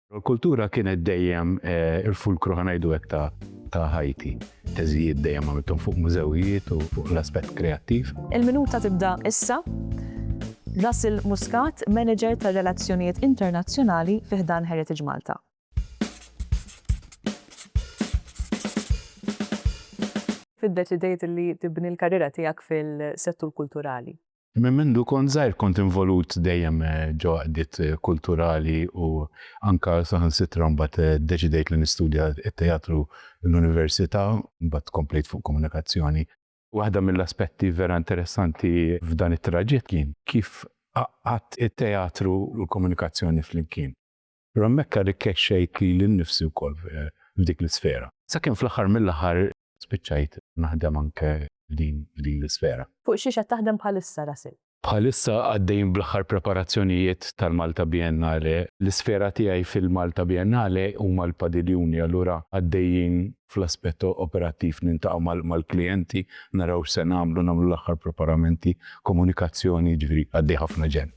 Il-kultura kienet dejjem il-fulkru ħanajdu hekk ta' Ħajti. Teżijiet dejjem għamilthom fuq mużewijiet u fuq l-aspett kreattiv. Il-minuta tibda issa. Russell Muscat, Manager tar Relazzjonijiet Internazzjonali fi ħdan Heritage Malta. Fiddeċidejt li tibni l-karriera tiegħek fil-settur kulturali. Minn mindu kont żgħir kont involut dejjem ġo qdiet kulturali u anke saħansitra mbagħad ddeċidejt li nistudja t-teatru l-Università, mbagħad komplejt fuq komunikazzjoni. Waħda mill-aspetti vera interessanti f'dan it-traġett kien kif għadt it-teatru u l-komunikazzjoni flimkien. Però hemmhekk rikkeċċejt li nnifsi wkoll f'dik l-isfera. Sakemm fl-aħħar mill-aħħar spiċċajt naħdem anke din l-isfera. Fuq xi qed taħdem bħalissa Russell? Bħalissa għaddejjin bl-aħħar preparazzjonijiet tal-Malta Biennale. L-isfera tiegħi fil-Malta Biennale huma l-padiljuni, allura għaddejjin fl-aspett operattiv nintaqgħu mal-klijenti, naraw se nagħmlu l-aħħar preparamenti, komunikazzjoni, ġifieri għaddej ħafna ġen.